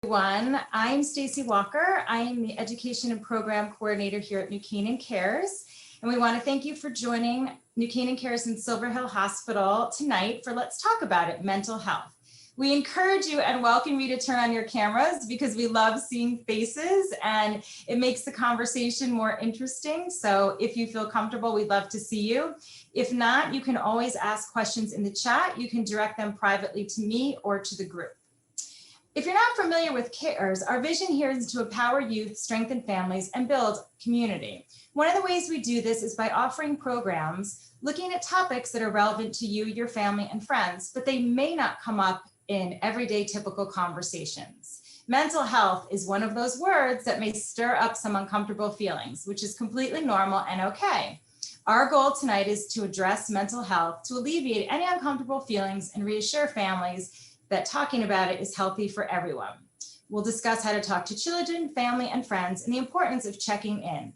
Everyone, I'm Stacy Walker. I am the Education and Program Coordinator here at New Canaan Cares, and we want to thank you for joining New Canaan Cares in Silver Hill Hospital tonight for Let's Talk About It, Mental Health. We encourage you and welcome you to turn on your cameras because we love seeing faces and it makes the conversation more interesting. So if you feel comfortable, we'd love to see you. If not, you can always ask questions in the chat. You can direct them privately to me or to the group. If you're not familiar with CARES, our vision here is to empower youth, strengthen families, and build community. One of the ways we do this is by offering programs looking at topics that are relevant to you, your family, and friends, but they may not come up in everyday typical conversations. Mental health is one of those words that may stir up some uncomfortable feelings, which is completely normal and okay. Our goal tonight is to address mental health, to alleviate any uncomfortable feelings and reassure families that talking about it is healthy for everyone. We'll discuss how to talk to children, family, and friends, and the importance of checking in.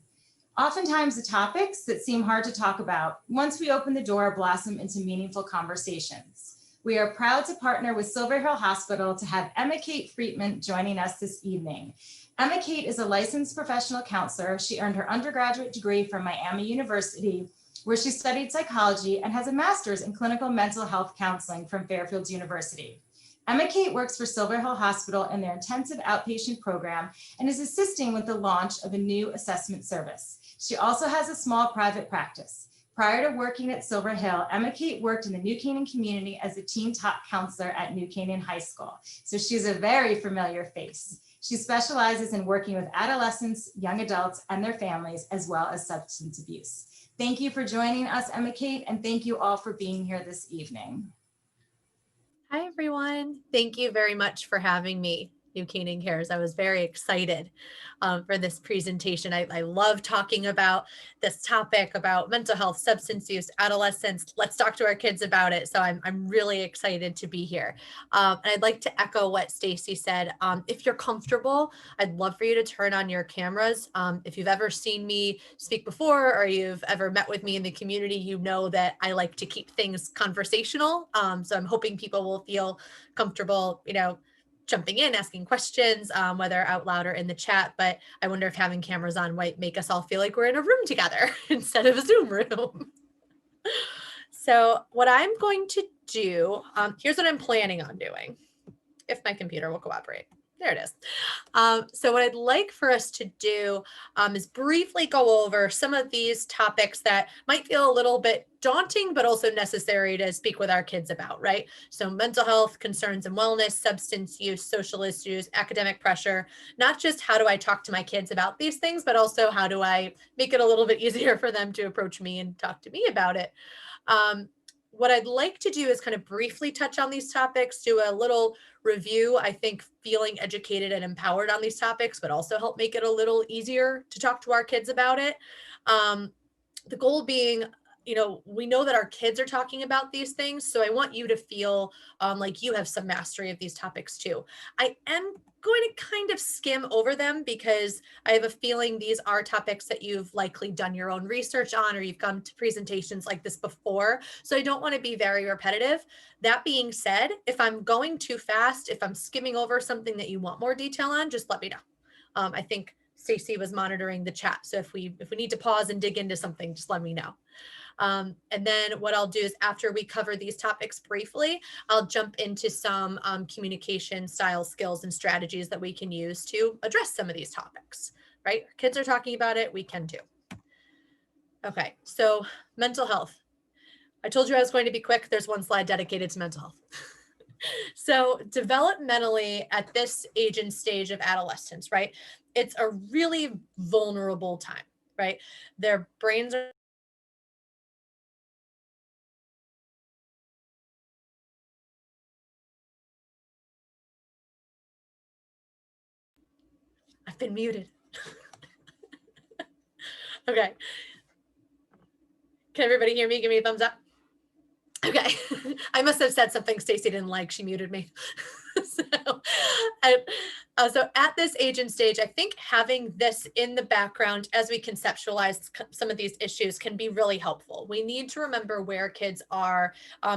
Oftentimes the topics that seem hard to talk about, once we open the door, blossom into meaningful conversations. We are proud to partner with Silver Hill Hospital to have Emma Kate Friedman joining us this evening. Emma Kate is a licensed professional counselor. She earned her undergraduate degree from Miami University, where she studied psychology and has a master's in clinical mental health counseling from Fairfield University. Emma Kate works for Silver Hill Hospital in their intensive outpatient program and is assisting with the launch of a new assessment service. She also has a small private practice. Prior to working at Silver Hill, Emma Kate worked in the New Canaan community as a teen top counselor at New Canaan High School. So she's a very familiar face. She specializes in working with adolescents, young adults, and their families, as well as substance abuse. Thank you for joining us, Emma Kate, and thank you all for being here this evening. Hi, everyone. Thank you very much for having me, New Canaan Cares. I was very excited for this presentation. I love talking about this topic about mental health, substance use, adolescence. Let's talk to our kids about it. So I'm really excited to be here. And I'd like to echo what Stacy said. If you're comfortable, I'd love for you to turn on your cameras. If you've ever seen me speak before or you've ever met with me in the community, you know that I like to keep things conversational. So I'm hoping people will feel comfortable, jumping in, asking questions, whether out loud or in the chat. But I wonder if having cameras on might make us all feel like we're in a room together instead of a Zoom room. So what I'm going to do, here's what I'm planning on doing, if my computer will cooperate. There it is. So what I'd like for us to do is briefly go over some of these topics that might feel a little bit daunting, but also necessary to speak with our kids about, right? So mental health, concerns and wellness, substance use, social issues, academic pressure, not just how do I talk to my kids about these things, but also how do I make it a little bit easier for them to approach me and talk to me about it. What I'd like to do is kind of briefly touch on these topics, do a little review. I think feeling educated and empowered on these topics would also help make it a little easier to talk to our kids about it. The goal being, we know that our kids are talking about these things. So I want you to feel like you have some mastery of these topics too. I am going to kind of skim over them because I have a feeling these are topics that you've likely done your own research on, or you've come to presentations like this before. So I don't want to be very repetitive. That being said, if I'm going too fast, if I'm skimming over something that you want more detail on, just let me know. I think Stacy was monitoring the chat. So if we need to pause and dig into something, just let me know. And then what I'll do is after we cover these topics briefly, I'll jump into some communication style skills and strategies that we can use to address some of these topics, right? Our kids are talking about it, we can too. Okay, so mental health. I told you I was going to be quick. There's one slide dedicated to mental health. So developmentally at this age and stage of adolescence, right? It's a really vulnerable time, right? Their brains are I've been muted. Okay. Can everybody hear me? Give me a thumbs up. Okay. I must have said something Stacy didn't like. She muted me. So, So at this age and stage, I think having this in the background as we conceptualize some of these issues can be really helpful. We need to remember where kids are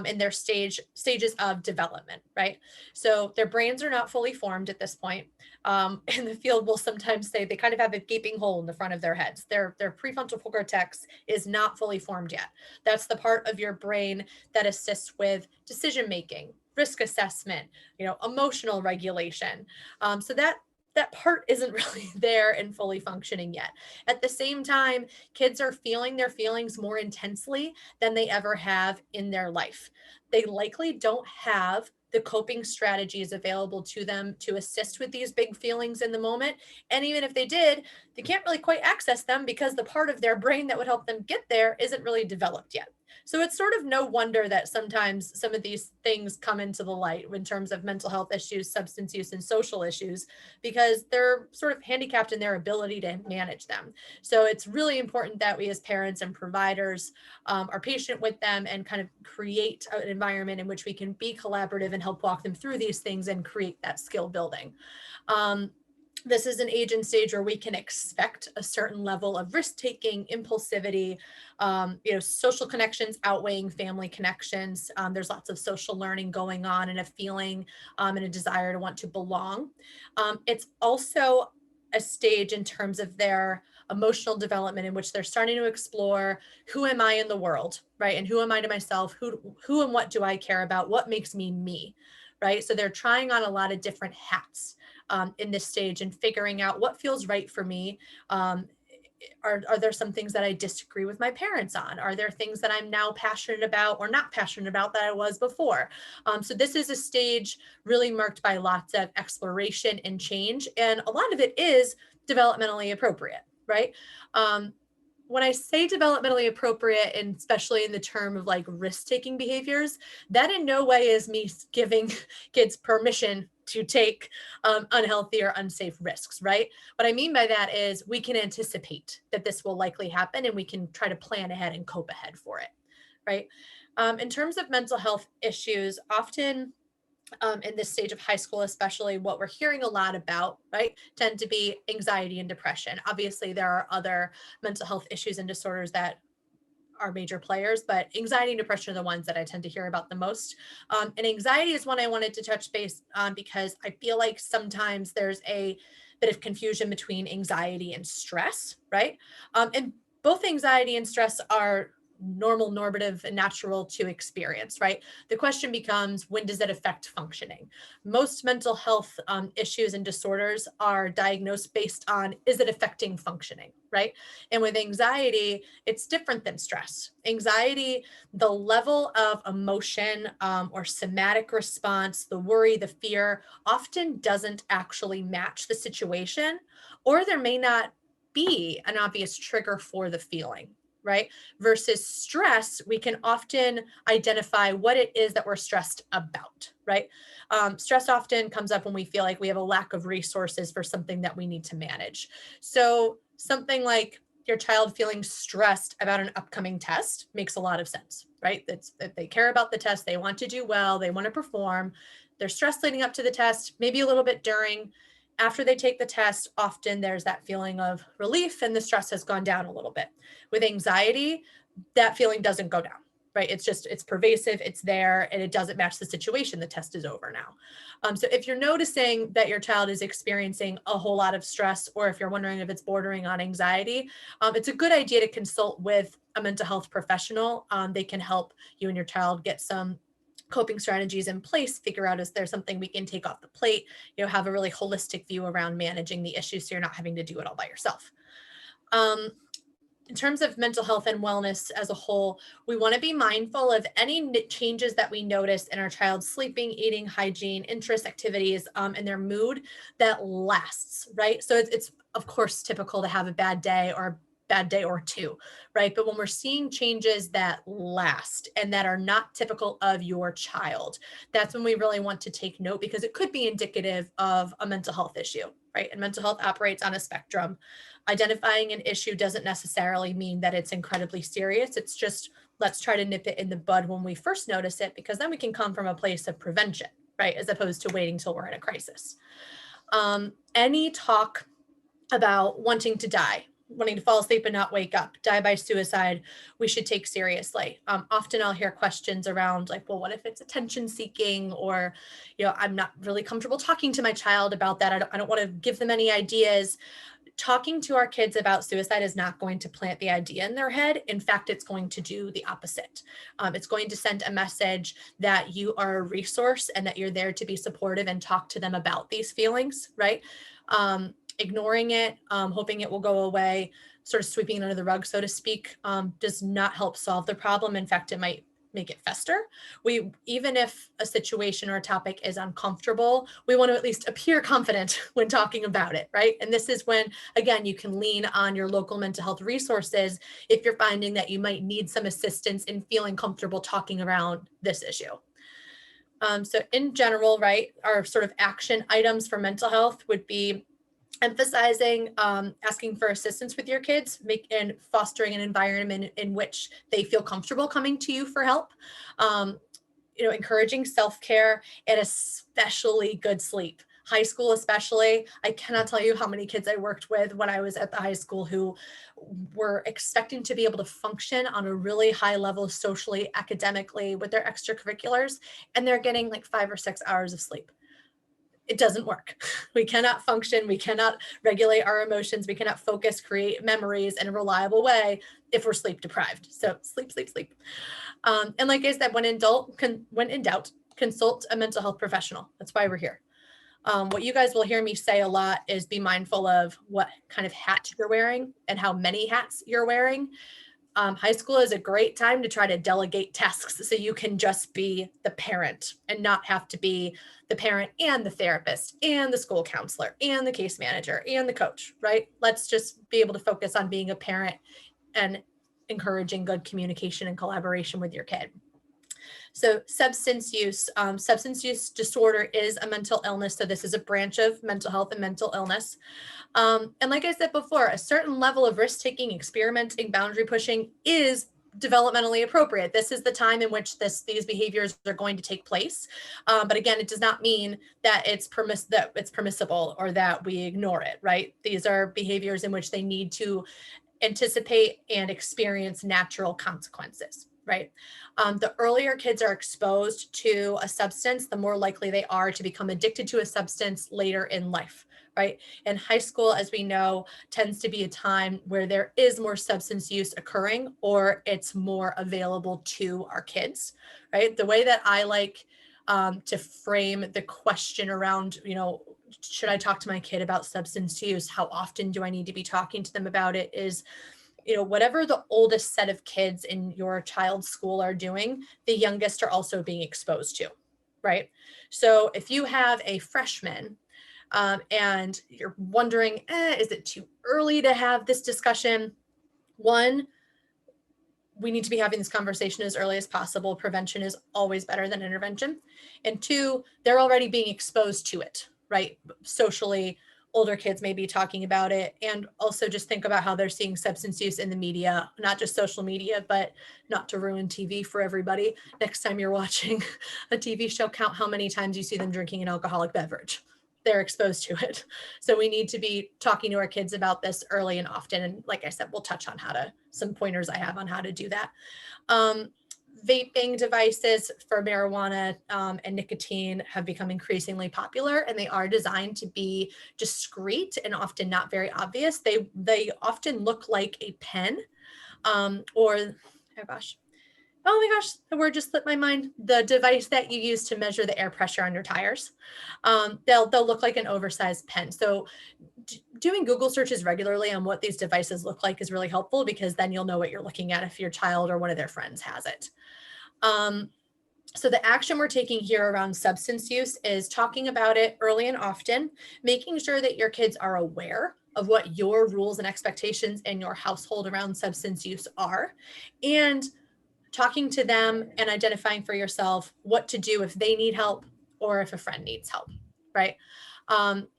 in their stages of development, right? So their brains are not fully formed at this point. In the field, we'll sometimes say they kind of have a gaping hole in the front of their heads. Their prefrontal cortex is not fully formed yet. That's the part of your brain that assists with decision making, risk assessment, emotional regulation. So that part isn't really there and fully functioning yet. At the same time, kids are feeling their feelings more intensely than they ever have in their life. They likely don't have the coping strategies available to them to assist with these big feelings in the moment. And even if they did, they can't really quite access them because the part of their brain that would help them get there isn't really developed yet. So it's sort of no wonder that sometimes some of these things come into the light in terms of mental health issues, substance use, and social issues, because they're sort of handicapped in their ability to manage them. So it's really important that we as parents and providers are patient with them and kind of create an environment in which we can be collaborative and help walk them through these things and create that skill building. Um, this is an age and stage where we can expect a certain level of risk taking, impulsivity, social connections outweighing family connections. There's lots of social learning going on and a feeling and a desire to want to belong. It's also a stage in terms of their emotional development in which they're starting to explore, who am I in the world, right? And who am I to myself? Who and what do I care about? What makes me, right? So they're trying on a lot of different hats in this stage and figuring out what feels right for me. Are there some things that I disagree with my parents on? Are there things that I'm now passionate about or not passionate about that I was before? So this is a stage really marked by lots of exploration and change. And a lot of it is developmentally appropriate, right? Um, when I say developmentally appropriate, and especially in the term of like risk-taking behaviors, that in no way is me giving kids permission to take unhealthy or unsafe risks, right? What I mean by that is we can anticipate that this will likely happen and we can try to plan ahead and cope ahead for it, right? In terms of mental health issues, often in this stage of high school, especially what we're hearing a lot about, right, tend to be anxiety and depression. Obviously, there are other mental health issues and disorders that are major players, but anxiety and depression are the ones that I tend to hear about the most. And anxiety is one I wanted to touch base on because I feel like sometimes there's a bit of confusion between anxiety and stress, right? And both anxiety and stress are normal, normative, and natural to experience, right? The question becomes, when does it affect functioning? Most mental health issues and disorders are diagnosed based on, is it affecting functioning, right? And with anxiety, it's different than stress. Anxiety, the level of emotion or somatic response, the worry, the fear, often doesn't actually match the situation, or there may not be an obvious trigger for the feeling, right? Versus stress, we can often identify what it is that we're stressed about, right? Stress often comes up when we feel like we have a lack of resources for something that we need to manage. So something like your child feeling stressed about an upcoming test makes a lot of sense, right? That's that they care about the test, they want to do well, they want to perform. They're stressed leading up to the test, maybe a little bit during. After they take the test, often there's that feeling of relief and the stress has gone down a little bit. With anxiety, that feeling doesn't go down, right? It's pervasive, it's there, and it doesn't match the situation. The test is over now. So if you're noticing that your child is experiencing a whole lot of stress, or if you're wondering if it's bordering on anxiety, it's a good idea to consult with a mental health professional. They can help you and your child get some coping strategies in place, figure out is there something we can take off the plate, have a really holistic view around managing the issue so you're not having to do it all by yourself. Um, in terms of mental health and wellness as a whole, we want to be mindful of any changes that we notice in our child's sleeping, eating, hygiene, interests, activities, and their mood that lasts, right? So it's of course typical to have a bad day or a bad day or two, right? But when we're seeing changes that last and that are not typical of your child, that's when we really want to take note because it could be indicative of a mental health issue, right? And mental health operates on a spectrum. Identifying an issue doesn't necessarily mean that it's incredibly serious. It's just, let's try to nip it in the bud when we first notice it, because then we can come from a place of prevention, right? As opposed to waiting till we're in a crisis. Any talk about wanting to die, wanting to fall asleep and not wake up, die by suicide, we should take seriously. Often I'll hear questions around like, well, what if it's attention seeking, or, I'm not really comfortable talking to my child about that. I don't want to give them any ideas. Talking to our kids about suicide is not going to plant the idea in their head. In fact, it's going to do the opposite. It's going to send a message that you are a resource and that you're there to be supportive and talk to them about these feelings, right? Ignoring it, hoping it will go away, sort of sweeping it under the rug, so to speak, does not help solve the problem. In fact, it might make it fester. Even if a situation or a topic is uncomfortable, we want to at least appear confident when talking about it, right? And this is when, again, you can lean on your local mental health resources if you're finding that you might need some assistance in feeling comfortable talking around this issue. So in general, right, our sort of action items for mental health would be emphasizing asking for assistance with your kids, and fostering an environment in which they feel comfortable coming to you for help. Encouraging self-care, and especially good sleep. High school especially, I cannot tell you how many kids I worked with when I was at the high school who were expecting to be able to function on a really high level socially, academically with their extracurriculars, and they're getting like 5 or 6 hours of sleep. It doesn't work. We cannot function. We cannot regulate our emotions. We cannot focus, create memories in a reliable way if we're sleep deprived. So sleep, sleep, sleep. And like I said, when in doubt, consult a mental health professional. That's why we're here. What you guys will hear me say a lot is be mindful of what kind of hat you're wearing and how many hats you're wearing. High school is a great time to try to delegate tasks so you can just be the parent and not have to be the parent and the therapist and the school counselor and the case manager and the coach, right? Let's just be able to focus on being a parent and encouraging good communication and collaboration with your kid. So substance use disorder is a mental illness. So this is a branch of mental health and mental illness. And like I said before, a certain level of risk-taking, experimenting, boundary pushing is developmentally appropriate. This is the time in which these behaviors are going to take place. But again, it does not mean that it's permissible or that we ignore it, right? These are behaviors in which they need to anticipate and experience natural consequences, right? The earlier kids are exposed to a substance, the more likely they are to become addicted to a substance later in life, right? And high school, as we know, tends to be a time where there is more substance use occurring, or it's more available to our kids, right? The way that I like to frame the question around, should I talk to my kid about substance use? How often do I need to be talking to them about it? Is, whatever the oldest set of kids in your child's school are doing, the youngest are also being exposed to, right? So if you have a freshman and you're wondering, is it too early to have this discussion? One, we need to be having this conversation as early as possible. Prevention is always better than intervention. And two, they're already being exposed to it, right? Socially, older kids may be talking about it. And also just think about how they're seeing substance use in the media, not just social media, but not to ruin TV for everybody. Next time you're watching a TV show, count how many times you see them drinking an alcoholic beverage. They're exposed to it. So we need to be talking to our kids about this early and often. And like I said, we'll touch on some pointers I have on how to do that. Vaping devices for marijuana and nicotine have become increasingly popular, and they are designed to be discreet and often not very obvious. They often look like a pen oh my gosh, the word just slipped my mind. The device that you use to measure the air pressure on your tires. They'll look like an oversized pen. So doing Google searches regularly on what these devices look like is really helpful, because then you'll know what you're looking at if your child or one of their friends has it. So the action we're taking here around substance use is talking about it early and often, making sure that your kids are aware of what your rules and expectations in your household around substance use are, and talking to them and identifying for yourself what to do if they need help or if a friend needs help, right?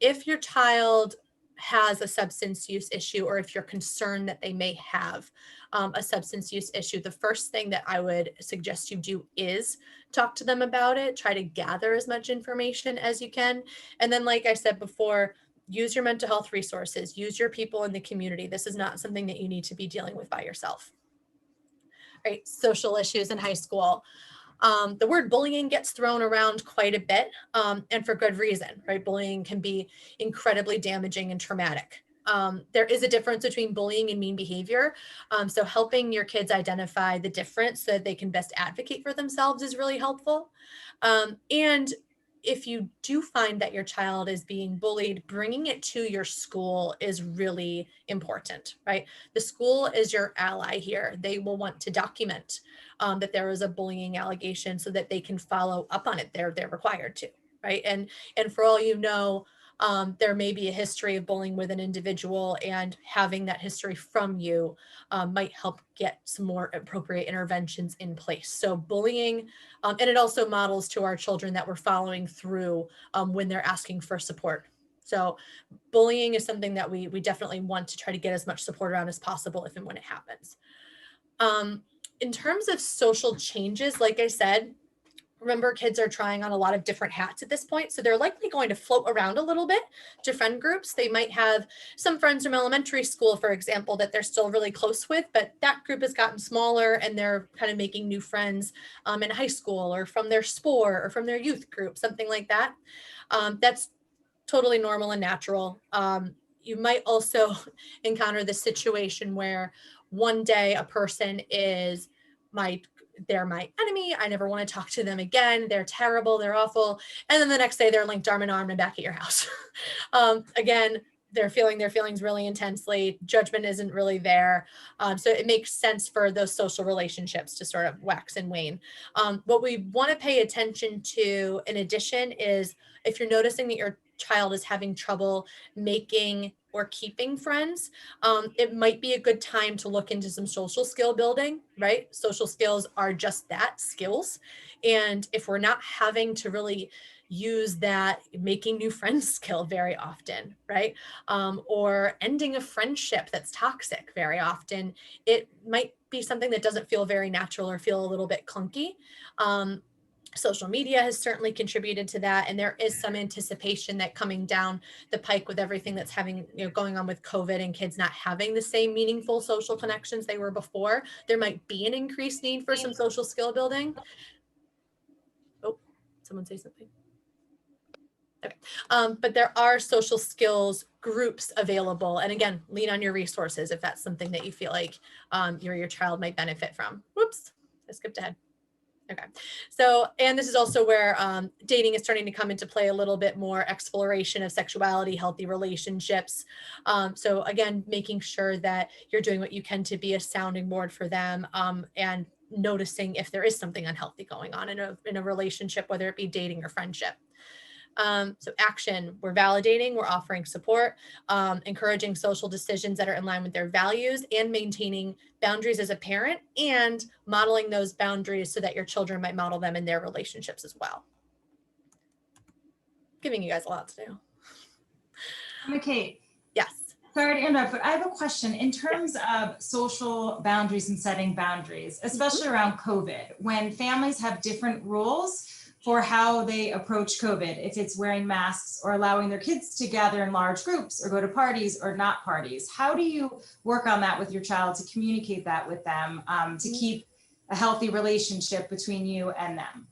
If your child has a substance use issue, or if you're concerned that they may have a substance use issue, the first thing that I would suggest you do is talk to them about it. Try to gather as much information as you can. And then, like I said before, use your mental health resources, use your people in the community. This is not something that you need to be dealing with by yourself. Right? Social issues in high school. The word bullying gets thrown around quite a bit, and for good reason, right? Bullying can be incredibly damaging and traumatic. There is a difference between bullying and mean behavior. So helping your kids identify the difference so that they can best advocate for themselves is really helpful. And if you do find that your child is being bullied, bringing it to your school is really important, right? The school is your ally here. They will want to document that there was a bullying allegation so that they can follow up on it. They're required to, right? And for all you know, there may be a history of bullying with an individual, and having that history from you might help get some more appropriate interventions in place. So bullying, and it also models to our children that we're following through when they're asking for support. So bullying is something that we definitely want to try to get as much support around as possible if and when it happens. In terms of social changes, like I said, remember, kids are trying on a lot of different hats at this point. So they're likely going to float around a little bit to friend groups. They might have some friends from elementary school, for example, that they're still really close with, but that group has gotten smaller and they're kind of making new friends in high school, or from their sport, or from their youth group, something like that. That's totally normal and natural. You might also encounter this situation where one day a person is they're my enemy. I never want to talk to them again. They're terrible. They're awful. And then the next day they're linked arm in arm and back at your house. Again, they're feeling their feelings really intensely. Judgment isn't really there. So it makes sense for those social relationships to sort of wax and wane. What we want to pay attention to in addition is if you're noticing that your child is having trouble making or keeping friends, it might be a good time to look into some social skill building, right? Social skills are just that, skills. And if we're not having to really use that making new friends skill very often, right? Or ending a friendship that's toxic very often, it might be something that doesn't feel very natural or feel a little bit clunky. Social media has certainly contributed to that, and there is some anticipation that coming down the pike with everything that's going on with COVID and kids not having the same meaningful social connections they were before, there might be an increased need for some social skill building. Oh, someone say something. Okay. But there are social skills groups available, and again, lean on your resources if that's something that you feel like your child might benefit from. Whoops, I skipped ahead. Okay. So, and this is also where dating is starting to come into play a little bit more, exploration of sexuality, healthy relationships. So again, making sure that you're doing what you can to be a sounding board for them, and noticing if there is something unhealthy going on in a relationship, whether it be dating or friendship. So action, we're validating, we're offering support, encouraging social decisions that are in line with their values, and maintaining boundaries as a parent, and modeling those boundaries so that your children might model them in their relationships as well. Giving you guys a lot to do. Kate. Yes. Sorry to interrupt, but I have a question. In terms of social boundaries and setting boundaries, especially around COVID, when families have different rules for how they approach COVID, if it's wearing masks or allowing their kids to gather in large groups or go to parties or not parties, how do you work on that with your child to communicate that with them, to keep a healthy relationship between you and them?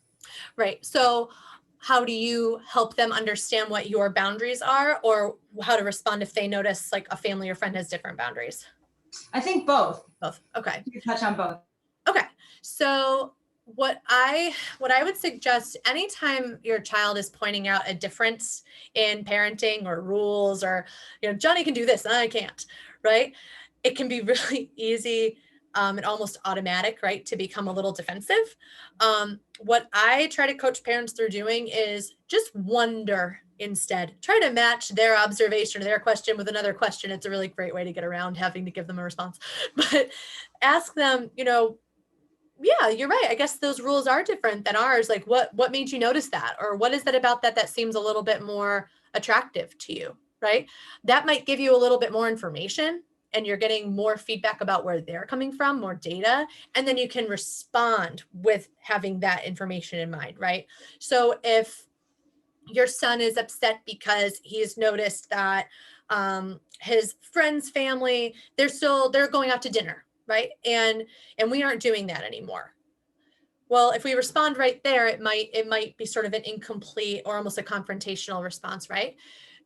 Right. So how do you help them understand what your boundaries are, or how to respond if they notice like a family or friend has different boundaries? I think both. Both. Okay. You touch on both. Okay. So what I would suggest, anytime your child is pointing out a difference in parenting or rules, or Johnny can do this and I can't, right? It can be really easy and almost automatic, right, to become a little defensive. What I try to coach parents through doing is just wonder instead. Try to match their observation or their question with another question. It's a really great way to get around having to give them a response. But ask them, yeah, you're right. I guess those rules are different than ours. Like what made you notice that? Or what is that about that seems a little bit more attractive to you? right? That might give you a little bit more information and you're getting more feedback about where they're coming from, more data, and then you can respond with having that information in mind, right? So if your son is upset because he's noticed that his friend's family, they're going out to dinner, right? And we aren't doing that anymore. Well, if we respond right there, it might be sort of an incomplete or almost a confrontational response, right?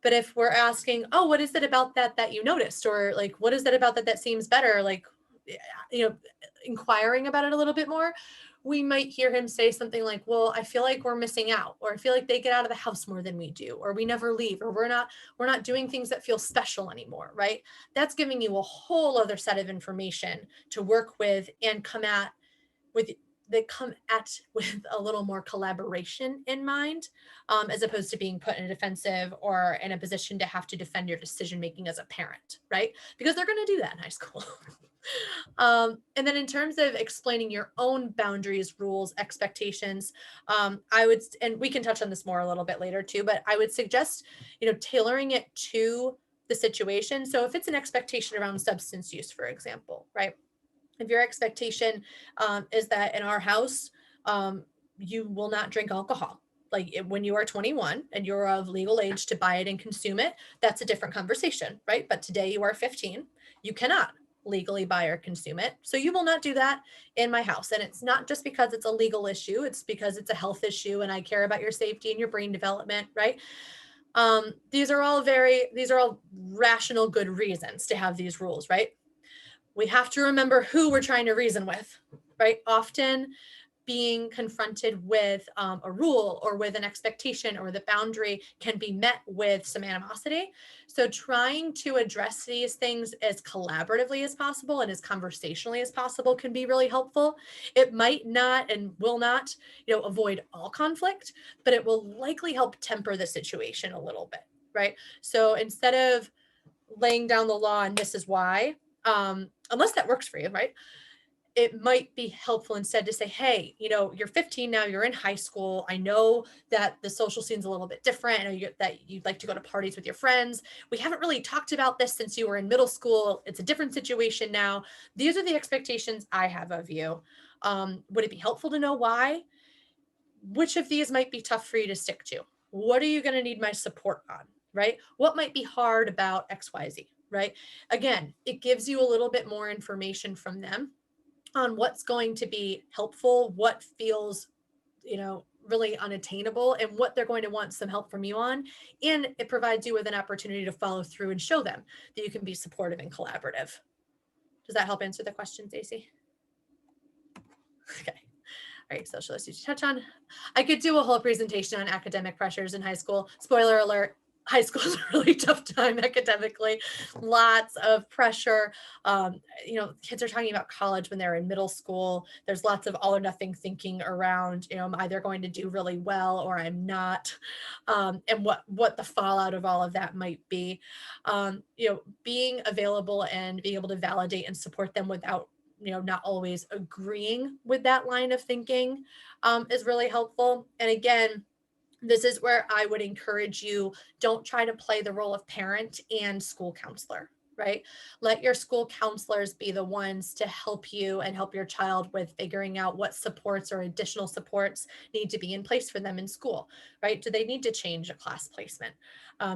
But if we're asking, oh, what is it about that you noticed? Or like, what is it about that seems better? Like, you know, inquiring about it a little bit more, we might hear him say something like, well, I feel like we're missing out, or I feel like they get out of the house more than we do, or we never leave, or we're not doing things that feel special anymore, right? That's giving you a whole other set of information to work with and come at with with a little more collaboration in mind, as opposed to being put in a defensive or in a position to have to defend your decision making as a parent, right? Because they're going to do that in high school. And then in terms of explaining your own boundaries, rules, expectations, and we can touch on this more a little bit later too, but I would suggest, tailoring it to the situation. So if it's an expectation around substance use, for example, right? If your expectation is that in our house, you will not drink alcohol. Like when you are 21 and you're of legal age to buy it and consume it, that's a different conversation, right? But today you are 15, you cannot legally buy or consume it. So you will not do that in my house. And it's not just because it's a legal issue, it's because it's a health issue and I care about your safety and your brain development, right? These are all rational, good reasons to have these rules, right? We have to remember who we're trying to reason with, right? Often being confronted with a rule or with an expectation or the boundary can be met with some animosity. So trying to address these things as collaboratively as possible and as conversationally as possible can be really helpful. It might not and will not, avoid all conflict, but it will likely help temper the situation a little bit, right? So instead of laying down the law and this is why, unless that works for you, right? It might be helpful instead to say, hey, you're 15 now, you're in high school. I know that the social scene's a little bit different. I know that you'd like to go to parties with your friends. We haven't really talked about this since you were in middle school. It's a different situation now. These are the expectations I have of you. Would it be helpful to know why? Which of these might be tough for you to stick to? What are you going to need my support on, right? What might be hard about XYZ, right? Again, it gives you a little bit more information from them on what's going to be helpful, what feels, really unattainable, and what they're going to want some help from you on. And it provides you with an opportunity to follow through and show them that you can be supportive and collaborative. Does that help answer the question, Stacey? Okay. All right, social issues to touch on. I could do a whole presentation on academic pressures in high school. Spoiler alert, high school is a really tough time academically. Lots of pressure. Kids are talking about college when they're in middle school. There's lots of all or nothing thinking around, I'm either going to do really well or I'm not. And what the fallout of all of that might be. Being available and being able to validate and support them without not always agreeing with that line of thinking is really helpful. And again, this is where I would encourage you, don't try to play the role of parent and school counselor, right? Let your school counselors be the ones to help you and help your child with figuring out what supports or additional supports need to be in place for them in school, right? Do they need to change a class placement?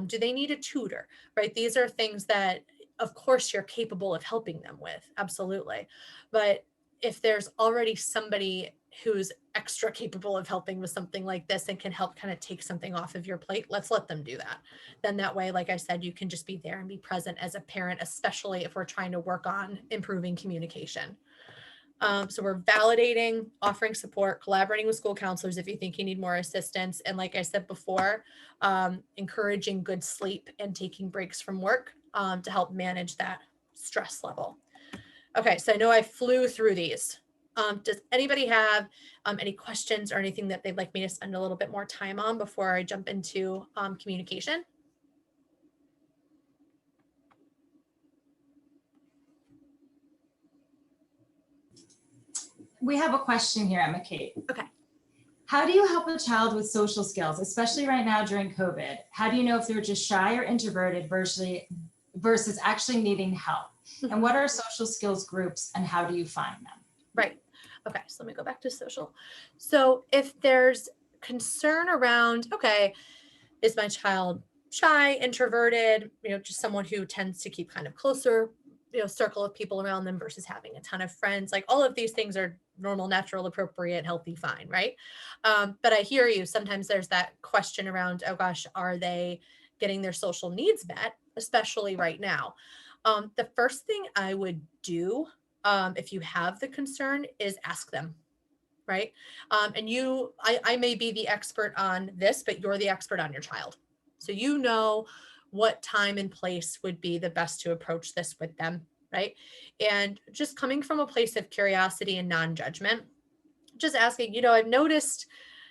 Do they need a tutor, right? These are things that, of course, you're capable of helping them with, absolutely. But if there's already somebody who's extra capable of helping with something like this and can help kind of take something off of your plate, let's let them do that. Then that way, like I said, you can just be there and be present as a parent, especially if we're trying to work on improving communication. So we're validating, offering support, collaborating with school counselors if you think you need more assistance. And like I said before, encouraging good sleep and taking breaks from work to help manage that stress level. Okay, so I know I flew through these. Does anybody have any questions or anything that they'd like me to spend a little bit more time on before I jump into communication? We have a question here, Emma Kate. Okay. How do you help a child with social skills, especially right now during COVID? How do you know if they're just shy or introverted versus actually needing help? And what are social skills groups and how do you find them? Right. Okay, so let me go back to social. So if there's concern around, okay, is my child shy, introverted, just someone who tends to keep kind of closer, circle of people around them versus having a ton of friends, like all of these things are normal, natural, appropriate, healthy, fine, right? But I hear you. Sometimes there's that question around, oh gosh, are they getting their social needs met, especially right now? The first thing I would do, if you have the concern, is ask them, right? And I may be the expert on this, but you're the expert on your child. So you know what time and place would be the best to approach this with them, right? And just coming from a place of curiosity and non-judgment, just asking, I've noticed,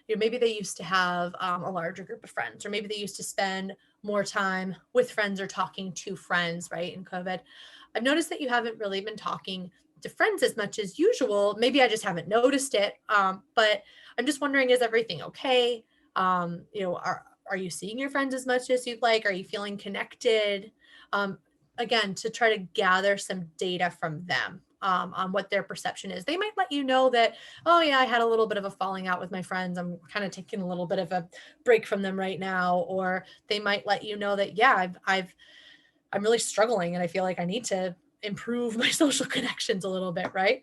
maybe they used to have a larger group of friends, or maybe they used to spend more time with friends or talking to friends, right? In COVID, I've noticed that you haven't really been talking to friends as much as usual. Maybe I just haven't noticed it. But I'm just wondering, is everything okay? Are you seeing your friends as much as you'd like? Are you feeling connected? Um, Again, to try to gather some data from them on what their perception is. They might let you know that, oh yeah, I had a little bit of a falling out with my friends. I'm kind of taking a little bit of a break from them right now. Or they might let you know that, yeah, I'm really struggling and I feel like I need to improve my social connections a little bit, right?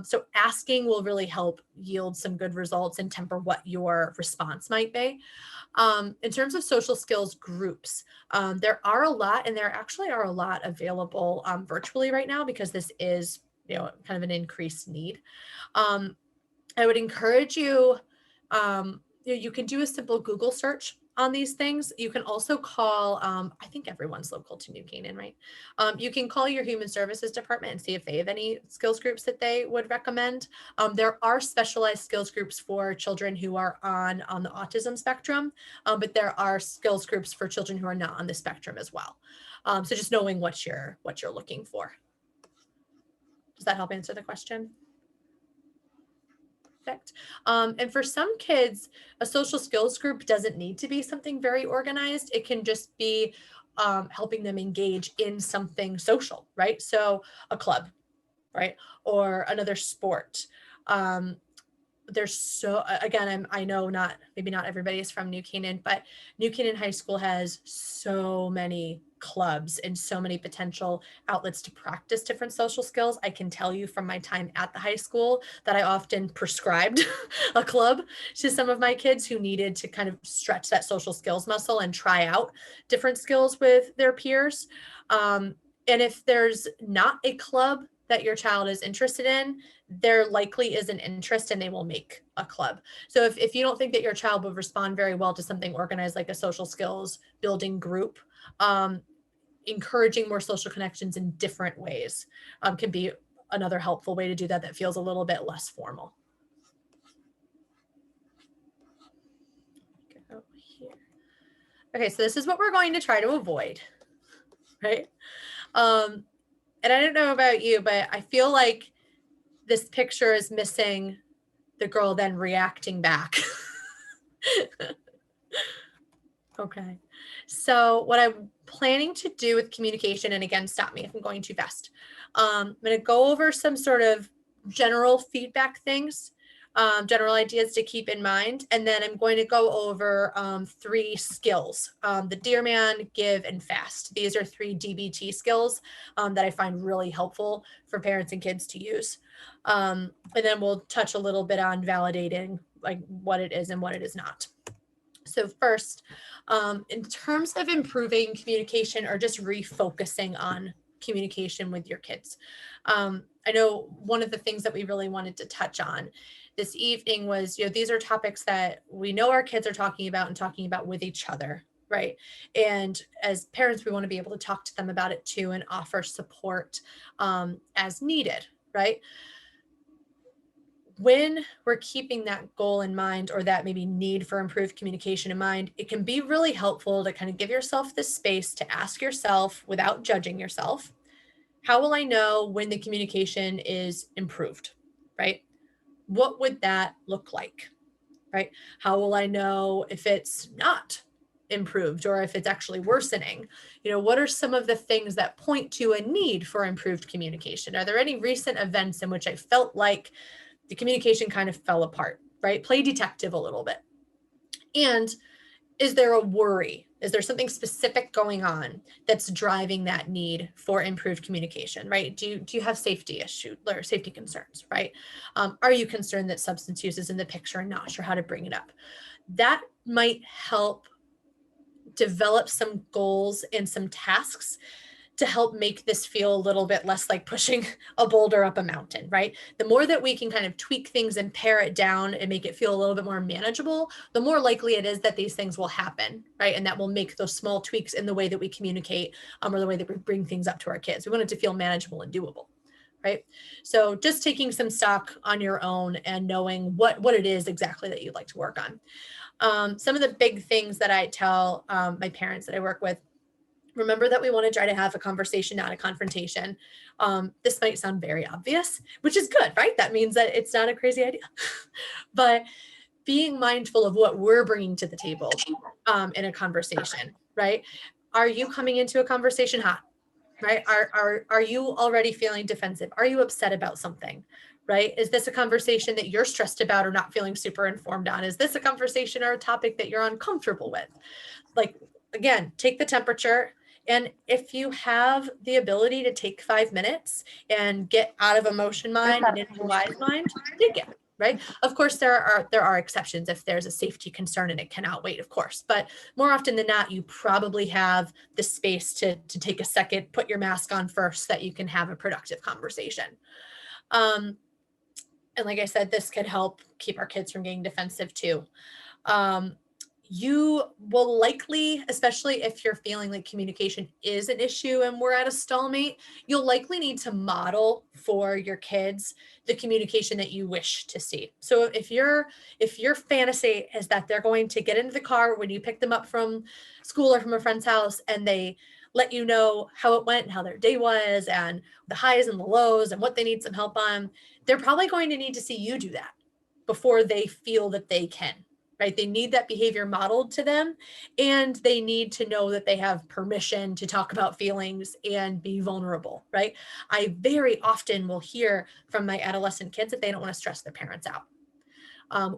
So asking will really help yield some good results and temper what your response might be. In terms of social skills groups, there are a lot, and there actually are a lot available virtually right now because this is, kind of an increased need. Um, I would encourage you, you can do a simple Google search on these things. You can also call, I think everyone's local to New Canaan, right? You can call your human services department and see if they have any skills groups that they would recommend. There are specialized skills groups for children who are on the autism spectrum, but there are skills groups for children who are not on the spectrum as well. So just knowing what you're looking for. Does that help answer the question? Perfect. And for some kids, a social skills group doesn't need to be something very organized. It can just be helping them engage in something social, right? So a club, right? Or another sport. There's again, I know maybe not everybody is from New Canaan, but New Canaan High School has so many clubs and so many potential outlets to practice different social skills. I can tell you from my time at the high school that I often prescribed a club to some of my kids who needed to kind of stretch that social skills muscle and try out different skills with their peers. And if there's not a club that your child is interested in, there likely is an interest and they will make a club. So if you don't think that your child would respond very well to something organized like a social skills building group, encouraging more social connections in different ways can be another helpful way to do that that feels a little bit less formal. Go here. Okay, so this is what we're going to try to avoid, right? And I don't know about you, but I feel like this picture is missing the girl then reacting back. Okay. So what I'm planning to do with communication, and again, stop me if I'm going too fast. I'm going to go over some sort of general feedback things, general ideas to keep in mind. And then I'm going to go over 3 skills, the Dear Man, Give, and Fast. These are 3 DBT skills that I find really helpful for parents and kids to use. And then we'll touch a little bit on validating like what it is and what it is not. So first, in terms of improving communication or just refocusing on communication with your kids, I know one of the things that we really wanted to touch on this evening was, these are topics that we know our kids are talking about and talking about with each other, right? And as parents, we want to be able to talk to them about it too and offer support as needed, right? When we're keeping that goal in mind or that maybe need for improved communication in mind, it can be really helpful to kind of give yourself the space to ask yourself without judging yourself, how will I know when the communication is improved, right? What would that look like, right? How will I know if it's not improved or if it's actually worsening? What are some of the things that point to a need for improved communication? Are there any recent events in which I felt like the communication kind of fell apart, right? Play detective a little bit. And is there a worry? Is there something specific going on that's driving that need for improved communication, right? Do you have safety issues or safety concerns, right? Are you concerned that substance use is in the picture and not sure how to bring it up? That might help develop some goals and some tasks to help make this feel a little bit less like pushing a boulder up a mountain, right? The more that we can kind of tweak things and pare it down and make it feel a little bit more manageable, the more likely it is that these things will happen, right? And that will make those small tweaks in the way that we communicate or the way that we bring things up to our kids. We want it to feel manageable and doable, right? So just taking some stock on your own and knowing what it is exactly that you'd like to work on. Some of the big things that I tell my parents that I work with: remember that we want to try to have a conversation, not a confrontation. This might sound very obvious, which is good, right? That means that it's not a crazy idea. But being mindful of what we're bringing to the table in a conversation, right? Are you coming into a conversation hot, right? Are you already feeling defensive? Are you upset about something, right? Is this a conversation that you're stressed about or not feeling super informed on? Is this a conversation or a topic that you're uncomfortable with? Like, again, take the temperature. And if you have the ability to take 5 minutes and get out of emotion mind and into wise mind, take it, right? Of course, there are exceptions if there's a safety concern and it cannot wait, of course. But more often than not, you probably have the space to take a second, put your mask on first, so that you can have a productive conversation. And like I said, this could help keep our kids from getting defensive too. You will likely, especially if you're feeling like communication is an issue and we're at a stalemate, you'll likely need to model for your kids the communication that you wish to see. So if your fantasy is that they're going to get into the car when you pick them up from school or from a friend's house and they let you know how it went and how their day was and the highs and the lows and what they need some help on, they're probably going to need to see you do that before they feel that they can. Right? They need that behavior modeled to them, and they need to know that they have permission to talk about feelings and be vulnerable, right? I very often will hear from my adolescent kids that they don't want to stress their parents out,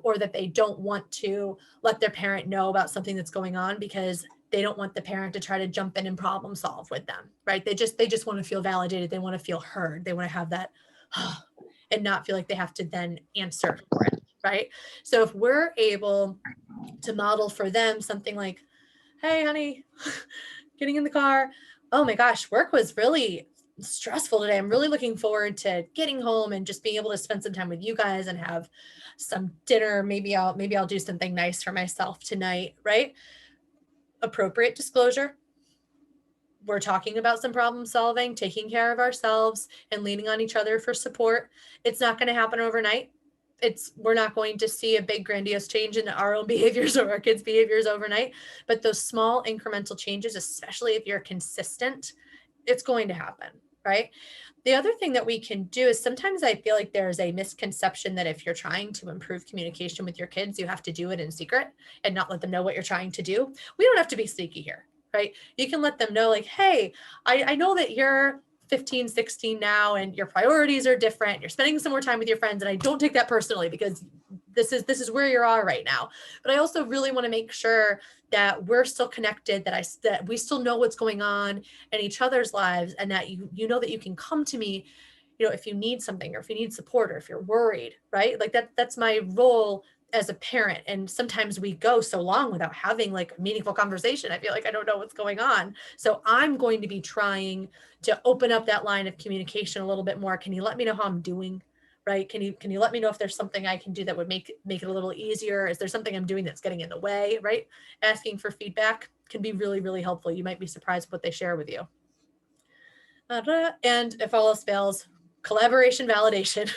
or that they don't want to let their parent know about something that's going on because they don't want the parent to try to jump in and problem solve with them, right? They just want to feel validated. They want to feel heard. They want to have that and not feel like they have to then answer for it. Right? So if we're able to model for them something like, hey, honey, getting in the car. Oh my gosh, work was really stressful today. I'm really looking forward to getting home and just being able to spend some time with you guys and have some dinner. Maybe I'll do something nice for myself tonight, right? Appropriate disclosure. We're talking about some problem solving, taking care of ourselves and leaning on each other for support. It's not going to happen overnight. We're not going to see a big grandiose change in our own behaviors or our kids' behaviors overnight, but those small incremental changes, especially if you're consistent, it's going to happen, right? The other thing that we can do is sometimes I feel like there's a misconception that if you're trying to improve communication with your kids, you have to do it in secret and not let them know what you're trying to do. We don't have to be sneaky here, right? You can let them know like, hey, I know that you're 15, 16 now and your priorities are different. You're spending some more time with your friends. And I don't take that personally because this is where you are right now. But I also really want to make sure that we're still connected, that we still know what's going on in each other's lives, and that you know that you can come to me, if you need something or if you need support or if you're worried, right? Like that's my role as a parent. And sometimes we go so long without having like a meaningful conversation. I feel like I don't know what's going on. So I'm going to be trying to open up that line of communication a little bit more. Can you let me know how I'm doing? Right? Can you let me know if there's something I can do that would make it a little easier? Is there something I'm doing that's getting in the way? Right? Asking for feedback can be really, really helpful. You might be surprised what they share with you. And if all else fails, collaboration validation.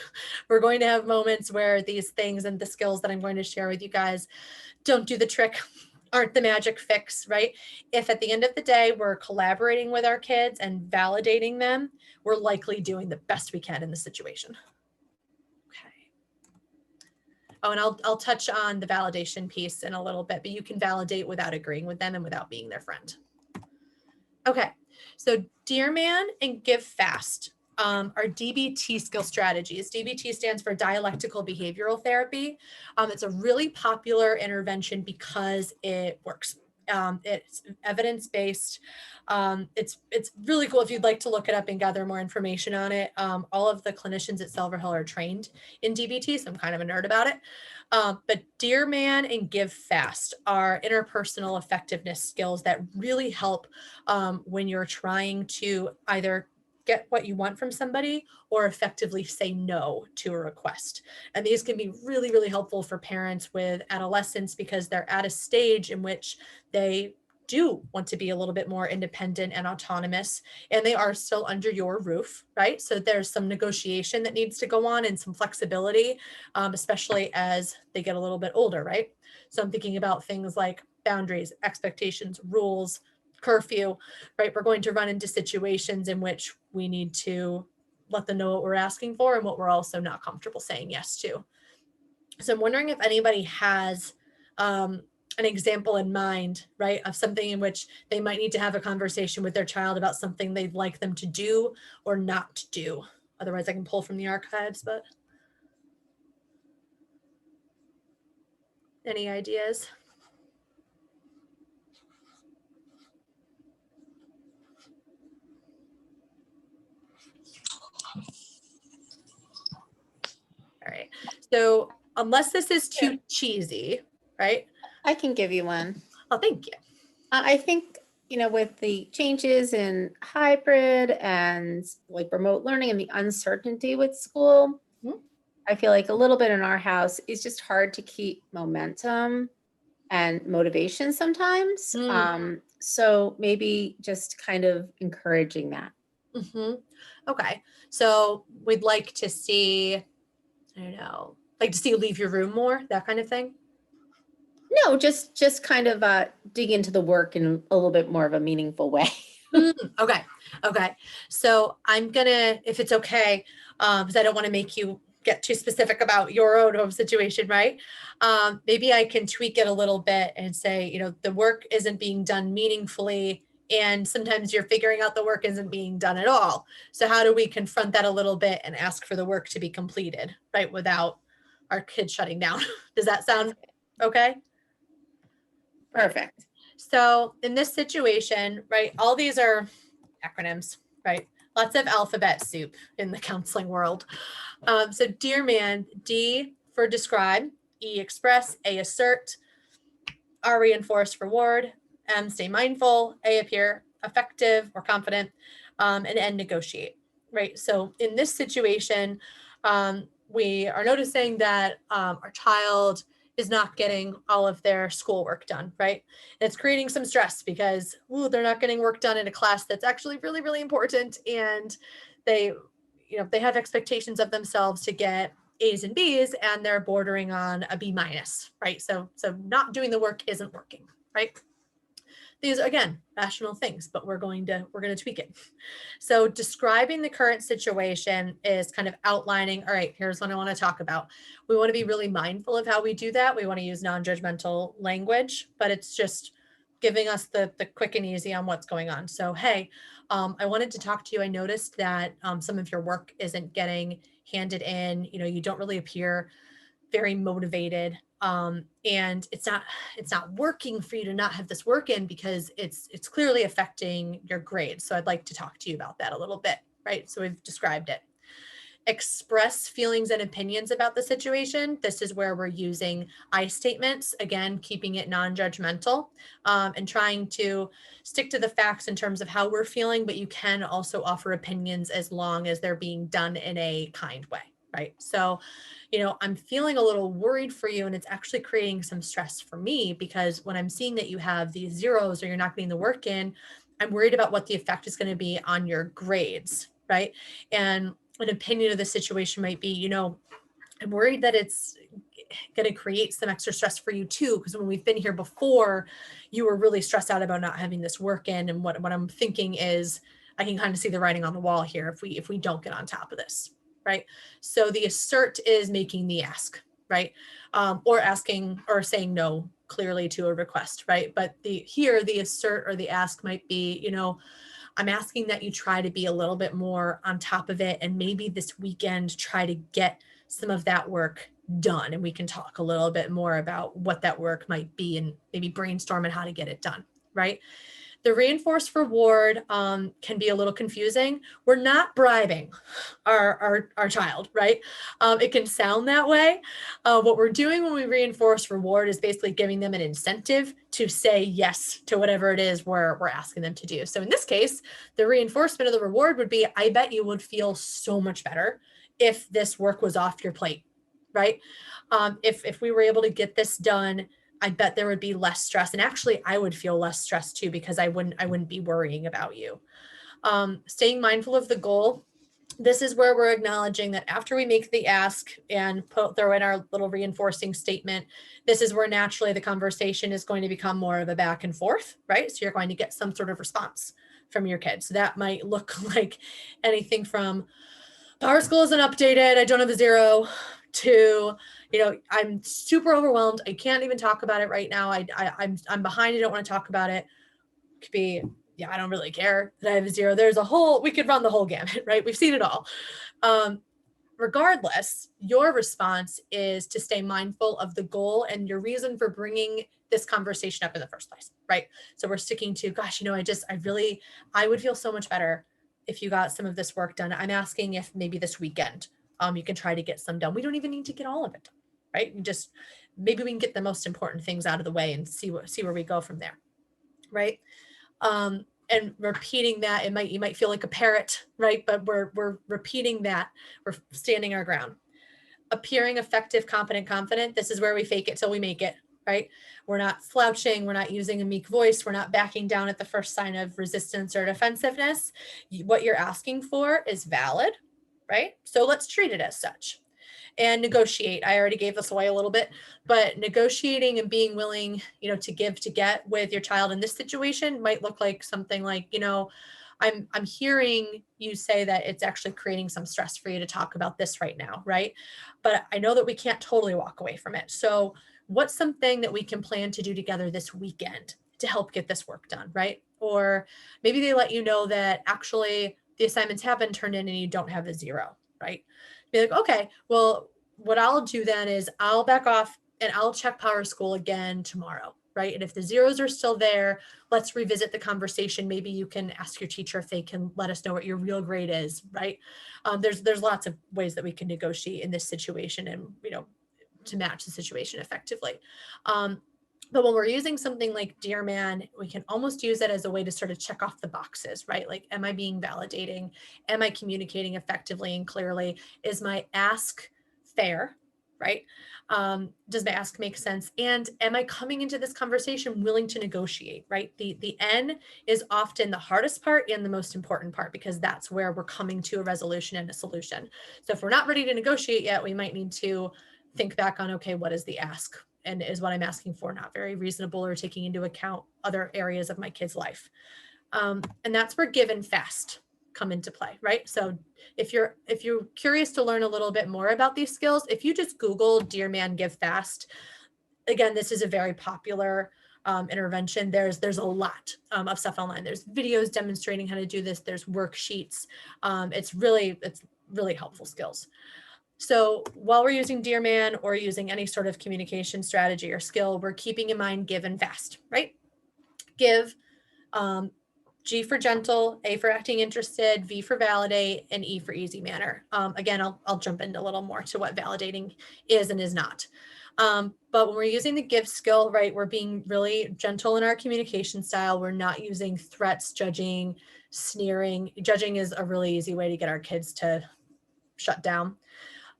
We're going to have moments where these things and the skills that I'm going to share with you guys don't do the trick, aren't the magic fix, right? If at the end of the day, we're collaborating with our kids and validating them, we're likely doing the best we can in the situation. Okay. Oh, and I'll touch on the validation piece in a little bit, but you can validate without agreeing with them and without being their friend. Okay, so Dear Man and Give Fast are DBT skill strategies. DBT stands for dialectical behavioral therapy. It's a really popular intervention because it works. It's evidence-based. It's really cool if you'd like to look it up and gather more information on it. All of the clinicians at Silver Hill are trained in DBT, so I'm kind of a nerd about it. But Dear Man and Give Fast are interpersonal effectiveness skills that really help when you're trying to either get what you want from somebody or effectively say no to a request. And these can be really, really helpful for parents with adolescents because they're at a stage in which they do want to be a little bit more independent and autonomous, and they are still under your roof, right? So there's some negotiation that needs to go on and some flexibility, especially as they get a little bit older, right? So I'm thinking about things like boundaries, expectations, rules, curfew, right? We're going to run into situations in which we need to let them know what we're asking for and what we're also not comfortable saying yes to. So I'm wondering if anybody has an example in mind, right, of something in which they might need to have a conversation with their child about something they'd like them to do or not do. Otherwise, I can pull from the archives, but any ideas? All right. So unless this is too cheesy, right? I can give you one. Oh, thank you. I think, with the changes in hybrid and like remote learning and the uncertainty with school, Mhm. I feel like a little bit in our house is just hard to keep momentum and motivation sometimes. So maybe just kind of encouraging that. Okay. So we'd like to see, I don't know, like to see you leave your room more, that kind of thing. No, just kind of dig into the work in a little bit more of a meaningful way. Okay. Okay. So I'm gonna, if it's okay, because I don't want to make you get too specific about your own home situation, right? Maybe I can tweak it a little bit and say, the work isn't being done meaningfully, and sometimes you're figuring out the work isn't being done at all. So how do we confront that a little bit and ask for the work to be completed, right? Without our kids shutting down. Does that sound okay? Perfect. So in this situation, right, all these are acronyms, right? Lots of alphabet soup in the counseling world. So Dear Man, D for describe, E express, A assert, R reinforce reward, M stay mindful, A appear effective or confident, and N negotiate, right? So in this situation, we are noticing that our child is not getting all of their schoolwork done, right? And it's creating some stress because they're not getting work done in a class that's actually really, really important. And they, they have expectations of themselves to get A's and B's, and they're bordering on a B minus, right? So not doing the work isn't working, right? These, again, rational things, but we're going to tweak it. So describing the current situation is kind of outlining, all right, here's what I want to talk about. We want to be really mindful of how we do that. We want to use non-judgmental language, but it's just giving us the quick and easy on what's going on. So, hey, I wanted to talk to you. I noticed that some of your work isn't getting handed in. You don't really appear very motivated. And it's not working for you to not have this work in because it's clearly affecting your grades. So I'd like to talk to you about that a little bit, right? So we've described it. Express feelings and opinions about the situation. This is where we're using I statements, again, keeping it non-judgmental, and trying to stick to the facts in terms of how we're feeling, but you can also offer opinions as long as they're being done in a kind way, right? So, I'm feeling a little worried for you, and it's actually creating some stress for me because when I'm seeing that you have these zeros or you're not getting the work in, I'm worried about what the effect is going to be on your grades, right? And an opinion of the situation might be, I'm worried that it's going to create some extra stress for you too, because when we've been here before, you were really stressed out about not having this work in. And what I'm thinking is, I can kind of see the writing on the wall here if we don't get on top of this, right? So the assert is making the ask, right? Or asking or saying no clearly to a request, right? But the assert or the ask might be, I'm asking that you try to be a little bit more on top of it, and maybe this weekend try to get some of that work done. And we can talk a little bit more about what that work might be and maybe brainstorm on how to get it done, right? The reinforced reward can be a little confusing. We're not bribing our child, right? It can sound that way. What we're doing when we reinforce reward is basically giving them an incentive to say yes to whatever it is we're asking them to do. So in this case, the reinforcement of the reward would be, I bet you would feel so much better if this work was off your plate, right? If we were able to get this done, I bet there would be less stress. And actually, I would feel less stress too, because I wouldn't be worrying about you. Staying mindful of the goal. This is where we're acknowledging that after we make the ask and throw in our little reinforcing statement, this is where naturally the conversation is going to become more of a back and forth, right? So you're going to get some sort of response from your kids. So that might look like anything from PowerSchool isn't updated, I don't have a 0, to, I'm super overwhelmed, I can't even talk about it right now, I'm behind, I don't want to talk about it. Could be, I don't really care that I have a 0. There's we could run the whole gamut, right? We've seen it all. Regardless, your response is to stay mindful of the goal and your reason for bringing this conversation up in the first place, right? So we're sticking to, gosh, I would feel so much better if you got some of this work done. I'm asking if maybe this weekend, you can try to get some done. We don't even need to get all of it done, right? Maybe we can get the most important things out of the way and see where we go from there, right? And repeating that, you might feel like a parrot, right? But we're repeating that. We're standing our ground. Appearing effective, competent, confident. This is where we fake it till we make it, right? We're not slouching. We're not using a meek voice. We're not backing down at the first sign of resistance or defensiveness. What you're asking for is valid, right? So let's treat it as such. And negotiate. I already gave this away a little bit, but negotiating and being willing, to give to get with your child in this situation might look like something like, I'm hearing you say that it's actually creating some stress for you to talk about this right now, right? But I know that we can't totally walk away from it. So what's something that we can plan to do together this weekend to help get this work done, right? Or maybe they let you know that actually the assignments have been turned in and you don't have a 0, right? Be like, okay, well, what I'll do then is I'll back off and I'll check PowerSchool again tomorrow, right? And if the 0s are still there, let's revisit the conversation. Maybe you can ask your teacher if they can let us know what your real grade is, right? There's lots of ways that we can negotiate in this situation and, to match the situation effectively. But when we're using something like Dear Man, we can almost use it as a way to sort of check off the boxes, right? Like, am I being validating? Am I communicating effectively and clearly? Is my ask fair, right? Does my ask make sense? And am I coming into this conversation willing to negotiate, right? The N is often the hardest part and the most important part, because that's where we're coming to a resolution and a solution. So if we're not ready to negotiate yet, we might need to think back on, okay, what is the ask? And is what I'm asking for not very reasonable or taking into account other areas of my kid's life? And that's where give and fast come into play, right? So if you're curious to learn a little bit more about these skills, if you just Google Dear Man Give Fast, again, this is a very popular intervention. There's a lot of stuff online. There's videos demonstrating how to do this. There's worksheets. It's really helpful skills. So while we're using Dear Man or using any sort of communication strategy or skill, we're keeping in mind give and fast, right? Give, G for gentle, A for acting interested, V for validate, and E for easy manner. Again, I'll jump into a little more to what validating is and is not. But when we're using the give skill, right, we're being really gentle in our communication style. We're not using threats, judging, sneering. Judging is a really easy way to get our kids to shut down.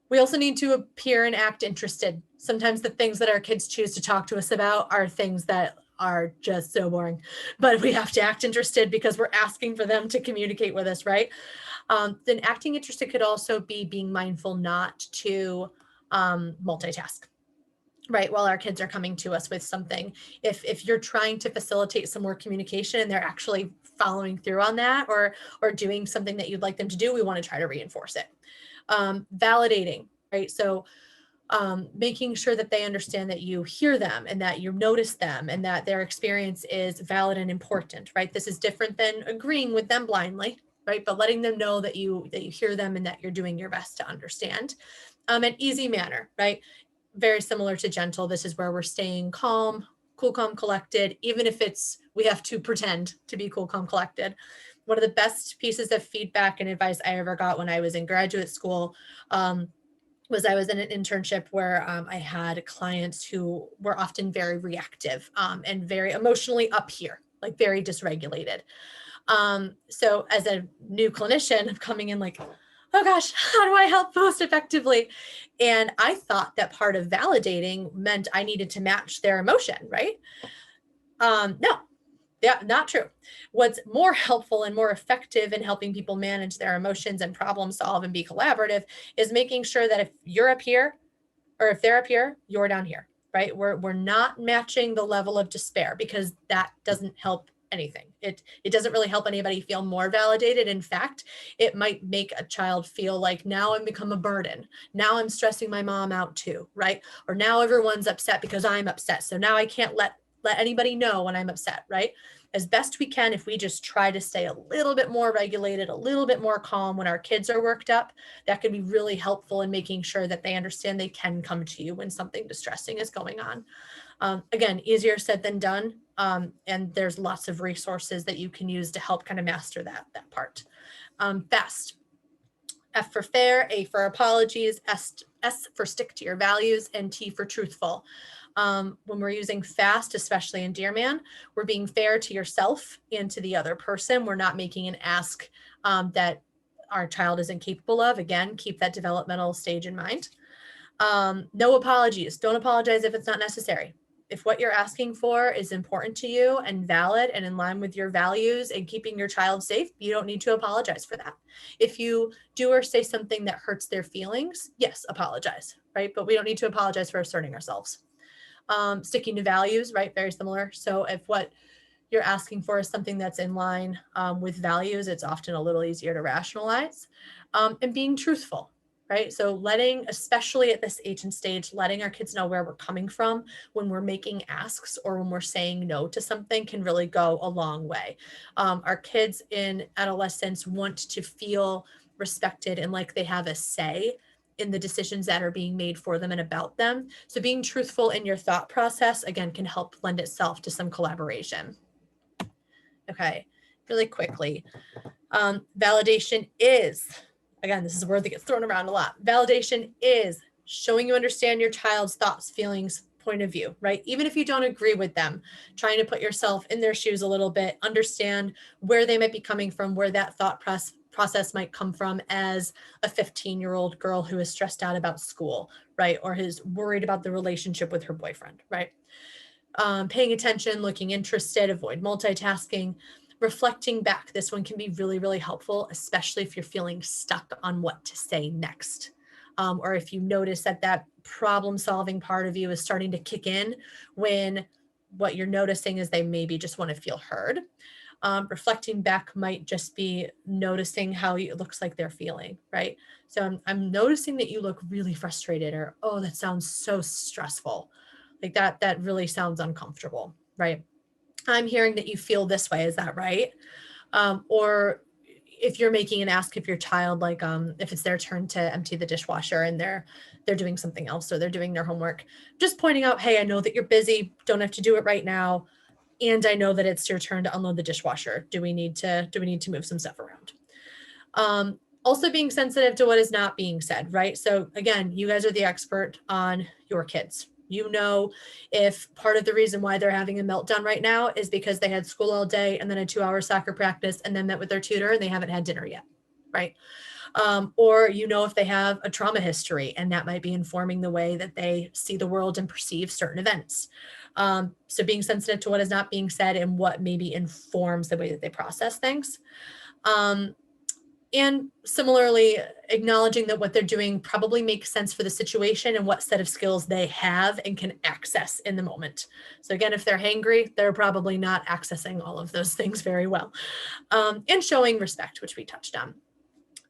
We also need to appear and act interested. Sometimes the things that our kids choose to talk to us about are things that are just so boring, but we have to act interested because we're asking for them to communicate with us, right? Then acting interested could also be being mindful not to multitask, right? While our kids are coming to us with something. If you're trying to facilitate some more communication and they're actually following through on that or doing something that you'd like them to do, we want to try to reinforce it. Validating, right? So making sure that they understand that you hear them and that you notice them and that their experience is valid and important, right? This is different than agreeing with them blindly, right? But letting them know that you hear them and that you're doing your best to understand. An easy manner, right? Very similar to gentle. This is where we're staying calm, cool, calm, collected, even if we have to pretend to be cool, calm, collected. One of the best pieces of feedback and advice I ever got when I was in graduate school was I was in an internship where I had clients who were often very reactive and very emotionally up here, like very dysregulated. So as a new clinician, I'm coming in like, oh gosh, how do I help most effectively? And I thought that part of validating meant I needed to match their emotion, right? No, yeah, not true. What's more helpful and more effective in helping people manage their emotions and problem solve and be collaborative is making sure that if you're up here or if they're up here, you're down here, right? We're not matching the level of despair because that doesn't help anything. It doesn't really help anybody feel more validated. In fact, it might make a child feel like now I'm become a burden. Now I'm stressing my mom out too, right? Or now everyone's upset because I'm upset. So now I can't let anybody know when I'm upset, right? As best we can, if we just try to stay a little bit more regulated, a little bit more calm when our kids are worked up, that can be really helpful in making sure that they understand they can come to you when something distressing is going on. Again, easier said than done. And there's lots of resources that you can use to help kind of master that part. FAST. F for fair, A for apologies, S for stick to your values, and T for truthful. When we're using FAST, especially in Dear Man, we're being fair to yourself and to the other person. We're not making an ask that our child isn't capable of. Again, keep that developmental stage in mind. No apologies. Don't apologize if it's not necessary. If what you're asking for is important to you and valid and in line with your values and keeping your child safe, you don't need to apologize for that. If you do or say something that hurts their feelings, yes, apologize, right? But we don't need to apologize for asserting ourselves. Sticking to values, right? Very similar. So if what you're asking for is something that's in line with values, it's often a little easier to rationalize. And being truthful, right? So letting, especially at this age and stage, letting our kids know where we're coming from when we're making asks or when we're saying no to something can really go a long way. Our kids in adolescence want to feel respected and like they have a say in the decisions that are being made for them and about them. So being truthful in your thought process, again, can help lend itself to some collaboration. Okay, really quickly. Validation is, again, this is a word that gets thrown around a lot. Validation is showing you understand your child's thoughts, feelings, point of view, right? Even if you don't agree with them, trying to put yourself in their shoes a little bit, understand where they might be coming from, where that thought process might come from as a 15-year-old girl who is stressed out about school, right? Or is worried about the relationship with her boyfriend, right? Paying attention, looking interested, avoid multitasking, reflecting back. This one can be really, really helpful, especially if you're feeling stuck on what to say next. Or if you notice that problem-solving part of you is starting to kick in when what you're noticing is they maybe just want to feel heard. Reflecting back might just be noticing how it looks like they're feeling, right? So I'm noticing that you look really frustrated, or, oh, that sounds so stressful. Like that really sounds uncomfortable, right? I'm hearing that you feel this way. Is that right? Or if you're making an ask of your child, like if it's their turn to empty the dishwasher and they're doing something else or they're doing their homework, just pointing out, hey, I know that you're busy, don't have to do it right now. And I know that it's your turn to unload the dishwasher. Do we need to move some stuff around? Also being sensitive to what is not being said, right? So again, you guys are the expert on your kids. You know, if part of the reason why they're having a meltdown right now is because they had school all day and then a 2-hour soccer practice and then met with their tutor and they haven't had dinner yet, right? Or, you know, if they have a trauma history and that might be informing the way that they see the world and perceive certain events. So being sensitive to what is not being said and what maybe informs the way that they process things. And similarly, acknowledging that what they're doing probably makes sense for the situation and what set of skills they have and can access in the moment. So again, if they're hangry, they're probably not accessing all of those things very well. And showing respect, which we touched on.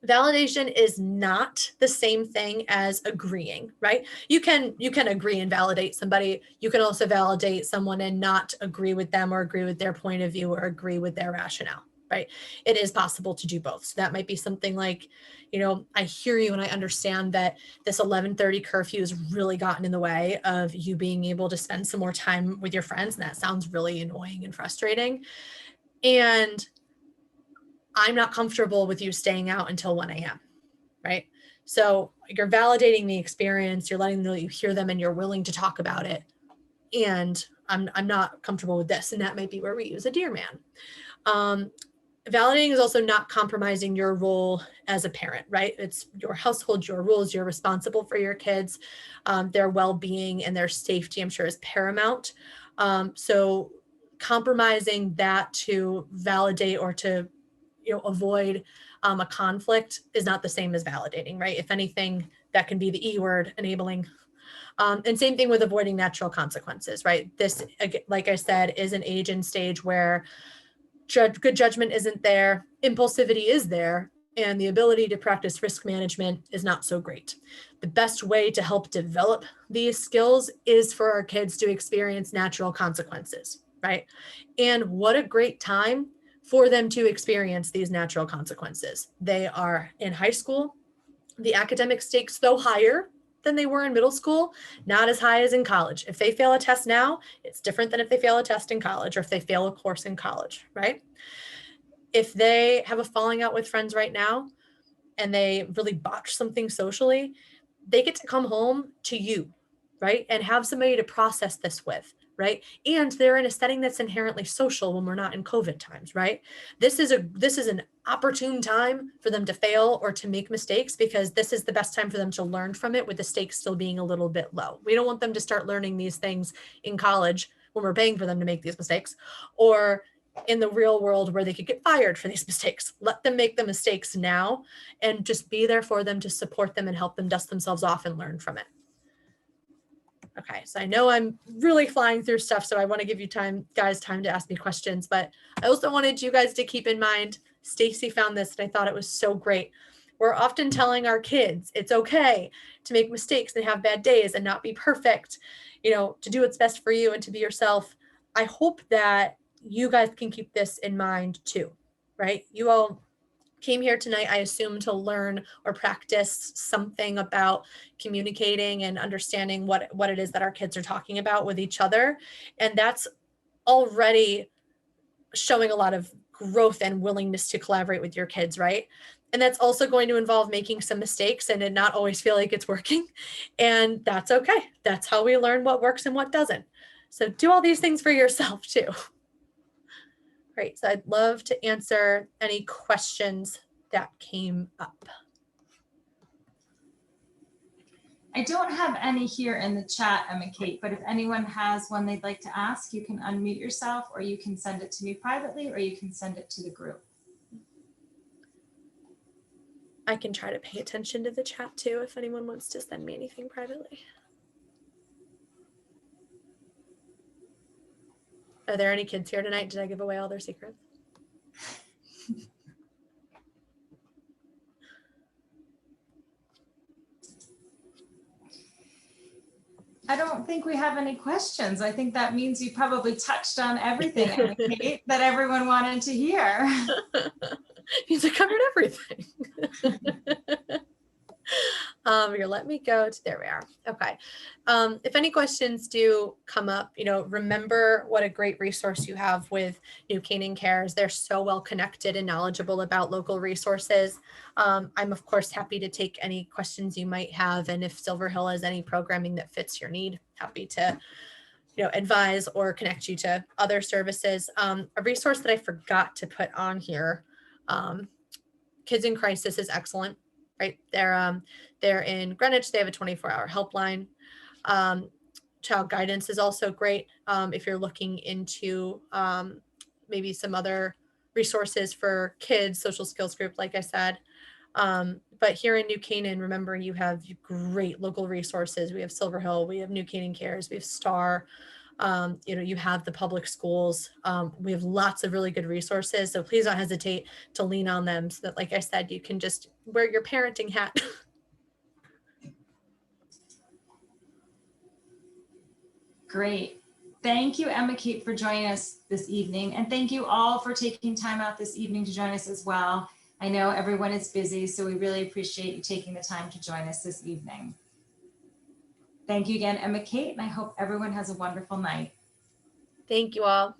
Validation is not the same thing as agreeing, right? You can agree and validate somebody. You can also validate someone and not agree with them or agree with their point of view or agree with their rationale, right? It is possible to do both. So that might be something like, I hear you and I understand that this 11:30 curfew has really gotten in the way of you being able to spend some more time with your friends. And that sounds really annoying and frustrating. And I'm not comfortable with you staying out until 1 a.m., right? So you're validating the experience, you're letting them know you hear them and you're willing to talk about it. And I'm not comfortable with this. And that might be where we use a dear man. Validating is also not compromising your role as a parent, right? It's your household, your rules, you're responsible for your kids. Their well-being and their safety, I'm sure, is paramount. So compromising that to validate or to avoid a conflict is not the same as validating, right? If anything, that can be the E word, enabling. And same thing with avoiding natural consequences, right? This, like I said, is an age and stage where good judgment isn't there, impulsivity is there, and the ability to practice risk management is not so great. The best way to help develop these skills is for our kids to experience natural consequences, right? And what a great time for them to experience these natural consequences. They are in high school. The academic stakes, though higher than they were in middle school, not as high as in college. If they fail a test now, it's different than if they fail a test in college or if they fail a course in college, right? If they have a falling out with friends right now and they really botch something socially, they get to come home to you, right? And have somebody to process this with, right? And they're in a setting that's inherently social when we're not in COVID times, right? This is an opportune time for them to fail or to make mistakes, because this is the best time for them to learn from it, with the stakes still being a little bit low. We don't want them to start learning these things in college when we're paying for them to make these mistakes, or in the real world where they could get fired for these mistakes. Let them make the mistakes now and just be there for them to support them and help them dust themselves off and learn from it. Okay, so I know I'm really flying through stuff, so I want to give you time to ask me questions, but I also wanted you guys to keep in mind, Stacy found this and I thought it was so great. We're often telling our kids it's okay to make mistakes and have bad days and not be perfect, to do what's best for you and to be yourself. I hope that you guys can keep this in mind too, right? You all came here tonight, I assume, to learn or practice something about communicating and understanding what it is that our kids are talking about with each other. And that's already showing a lot of growth and willingness to collaborate with your kids, right? And that's also going to involve making some mistakes and it not always feel like it's working. And that's okay. That's how we learn what works and what doesn't. So do all these things for yourself too. Great. So I'd love to answer any questions that came up. I don't have any here in the chat, Emma Kate, but if anyone has one they'd like to ask, you can unmute yourself, or you can send it to me privately, or you can send it to the group. I can try to pay attention to the chat too if anyone wants to send me anything privately. Are there any kids here tonight? Did I give away all their secrets? I don't think we have any questions. I think that means you probably touched on everything, Emma Kate, that everyone wanted to hear. Means I covered everything. Here, let me go to, there we are. Okay. If any questions do come up, remember what a great resource you have with New Canaan Cares. They're so well connected and knowledgeable about local resources. I'm of course happy to take any questions you might have. And if Silver Hill has any programming that fits your need, happy to advise or connect you to other services. A resource that I forgot to put on here, Kids in Crisis is excellent. Right, they're in Greenwich. They have a 24-hour helpline. Child Guidance is also great if you're looking into maybe some other resources for kids, social skills group, like I said. But here in New Canaan, remember, you have great local resources. We have Silver Hill, we have New Canaan Cares, we have STAR. You have the public schools. We have lots of really good resources. So please don't hesitate to lean on them so that, like I said, you can just wear your parenting hat. Great. Thank you, Emma Kate, for joining us this evening. And thank you all for taking time out this evening to join us as well. I know everyone is busy, so we really appreciate you taking the time to join us this evening. Thank you again, Emma Kate, and I hope everyone has a wonderful night. Thank you all.